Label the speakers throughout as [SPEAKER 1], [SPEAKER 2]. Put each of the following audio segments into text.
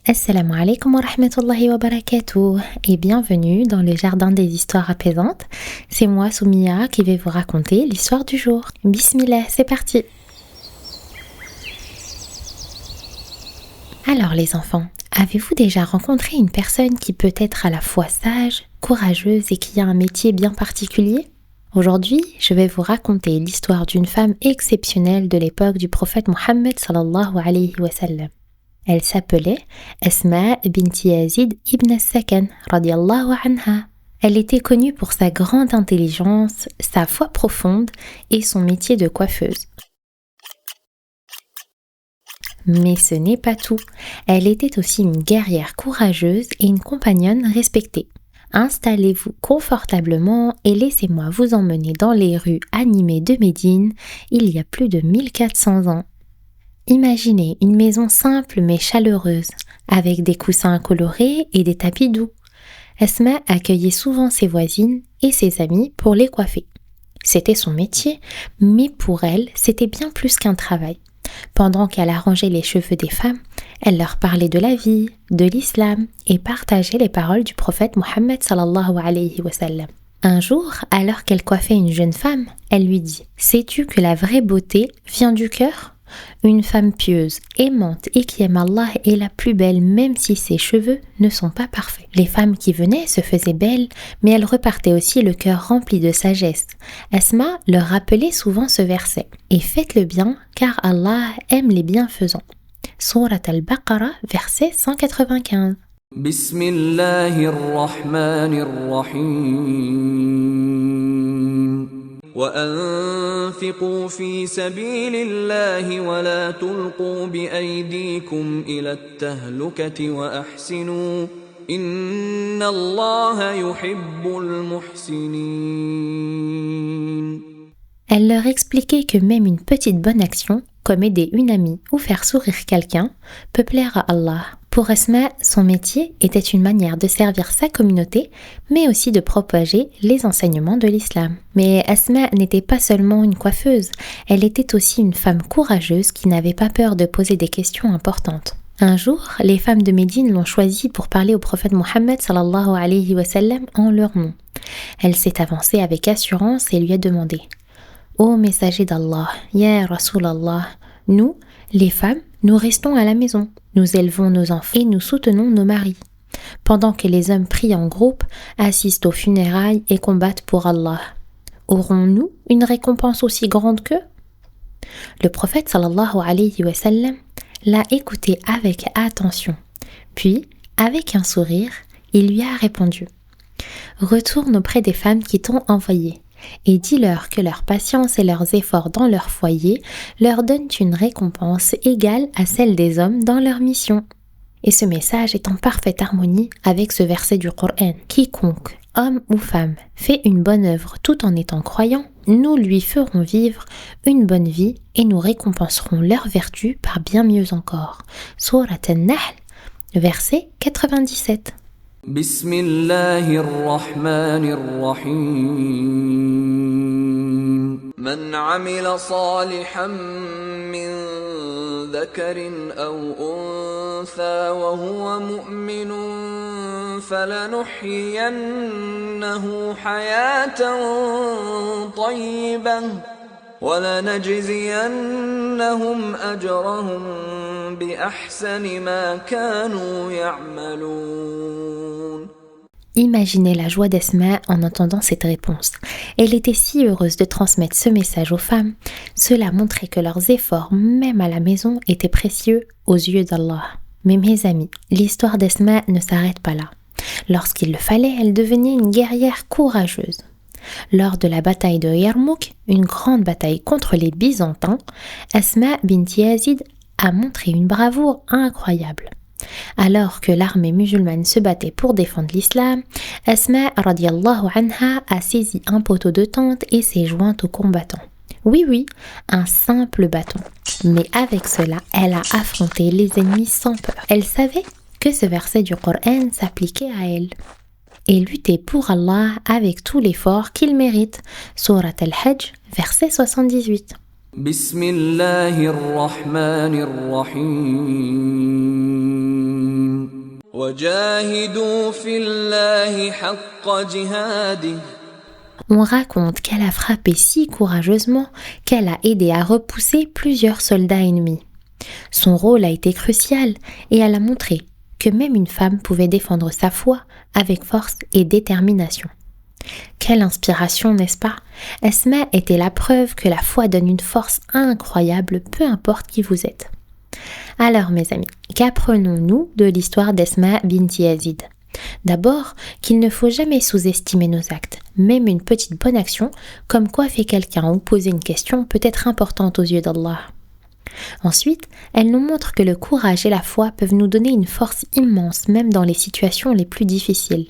[SPEAKER 1] Assalamu alaikum wa rahmatullahi wa barakatuh et bienvenue dans le jardin des histoires apaisantes. C'est moi, Soumia, qui vais vous raconter l'histoire du jour. Bismillah, c'est parti. Alors les enfants, avez-vous déjà rencontré une personne qui peut être à la fois sage, courageuse et qui a un métier bien particulier? Aujourd'hui, je vais vous raconter l'histoire d'une femme exceptionnelle de l'époque du prophète Mohammed sallallahu alayhi wa sallam. Elle s'appelait Asma bint Yazid ibn as-Sakan radiyallahu anha. Elle était connue pour sa grande intelligence, sa foi profonde et son métier de coiffeuse. Mais ce n'est pas tout. Elle était aussi une guerrière courageuse et une compagnonne respectée. Installez-vous confortablement et laissez-moi vous emmener dans les rues animées de Médine il y a plus de 1400 ans. Imaginez une maison simple mais chaleureuse, avec des coussins colorés et des tapis doux. Asma accueillait souvent ses voisines et ses amies pour les coiffer. C'était son métier, mais pour elle, c'était bien plus qu'un travail. Pendant qu'elle arrangeait les cheveux des femmes, elle leur parlait de la vie, de l'islam et partageait les paroles du prophète Mohammed sallallahu alayhi wa sallam. Un jour, alors qu'elle coiffait une jeune femme, elle lui dit « Sais-tu que la vraie beauté vient du cœur ? Une femme pieuse, aimante et qui aime Allah est la plus belle même si ses cheveux ne sont pas parfaits. » Les femmes qui venaient se faisaient belles, mais elles repartaient aussi le cœur rempli de sagesse. Asma leur rappelait souvent ce verset. Et faites-le bien, car Allah aime les bienfaisants. Surat al-Baqarah, verset 195.
[SPEAKER 2] Bismillahirrahmanirrahim. وأنفقوا في سبيل الله ولا تلقوا بأيديكم إلى التهلكة وأحسنوا إن الله يحب المحسنين.
[SPEAKER 1] Elle leur expliquait que même une petite bonne action, comme aider une amie ou faire sourire quelqu'un, peut plaire à Allah. Pour Asma, son métier était une manière de servir sa communauté, mais aussi de propager les enseignements de l'islam. Mais Asma n'était pas seulement une coiffeuse, elle était aussi une femme courageuse qui n'avait pas peur de poser des questions importantes. Un jour, les femmes de Médine l'ont choisie pour parler au prophète Mohammed sallallahu alayhi wa sallam en leur nom. Elle s'est avancée avec assurance et lui a demandé « Ô messager d'Allah, ya Rasulallah, nous, les femmes, nous restons à la maison, nous élevons nos enfants et nous soutenons nos maris, pendant que les hommes prient en groupe, assistent aux funérailles et combattent pour Allah. Aurons-nous une récompense aussi grande qu'eux ?» Le prophète sallallahu alayhi wa sallam l'a écouté avec attention, puis, avec un sourire, il lui a répondu « Retourne auprès des femmes qui t'ont envoyé. Et dis-leur que leur patience et leurs efforts dans leur foyer leur donnent une récompense égale à celle des hommes dans leur mission. » Et ce message est en parfaite harmonie avec ce verset du Coran. Quiconque, homme ou femme, fait une bonne œuvre tout en étant croyant, nous lui ferons vivre une bonne vie et nous récompenserons leur vertu par bien mieux encore. Surat An-Nahl, verset 97.
[SPEAKER 2] Bismillahirrahmanirrahim. من عمل صالحا من ذكر أو أنثى وهو مؤمن فلنحيينه حياة طيبة ولنجزينهم أجرهم بأحسن ما كانوا يعملون.
[SPEAKER 1] Imaginez la joie d'Asma en entendant cette réponse. Elle était si heureuse de transmettre ce message aux femmes. Cela montrait que leurs efforts, même à la maison, étaient précieux aux yeux d'Allah. Mais mes amis, l'histoire d'Asma ne s'arrête pas là. Lorsqu'il le fallait, elle devenait une guerrière courageuse. Lors de la bataille de Yarmouk, une grande bataille contre les Byzantins, Asma bint Yazid a montré une bravoure incroyable. Alors que l'armée musulmane se battait pour défendre l'islam, Asma radiyallahu anha a saisi un poteau de tente et s'est jointe aux combattants. Oui, un simple bâton. Mais avec cela, elle a affronté les ennemis sans peur. Elle savait que ce verset du Coran s'appliquait à elle. Et lutter pour Allah avec tout l'effort qu'il mérite. Surat Al-Hajj, verset 78.
[SPEAKER 2] Bismillahirrahmanirrahim. وجاهدوا في الله حق جهاده.
[SPEAKER 1] On raconte qu'elle a frappé si courageusement qu'elle a aidé à repousser plusieurs soldats ennemis. Son rôle a été crucial et elle a montré que même une femme pouvait défendre sa foi avec force et détermination. Quelle inspiration, n'est-ce pas? Asma était la preuve que la foi donne une force incroyable, peu importe qui vous êtes. Alors mes amis, qu'apprenons-nous de l'histoire d'Asma binti Yazid? D'abord, qu'il ne faut jamais sous-estimer nos actes. Même une petite bonne action, comme coiffer quelqu'un ou poser une question, peut être importante aux yeux d'Allah. Ensuite, elle nous montre que le courage et la foi peuvent nous donner une force immense, même dans les situations les plus difficiles.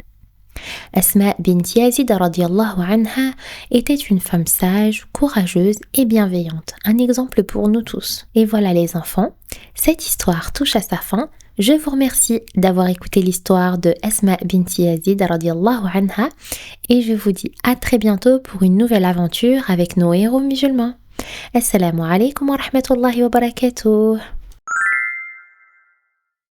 [SPEAKER 1] Asma binti Yazid radiyallahu anha était une femme sage, courageuse et bienveillante, un exemple pour nous tous. Et voilà les enfants, cette histoire touche à sa fin. Je vous remercie d'avoir écouté l'histoire de Asma binti Yazid radiyallahu anha et je vous dis à très bientôt pour une nouvelle aventure avec nos héros musulmans. Assalamu alaikum wa rahmatullahi wa barakatuh.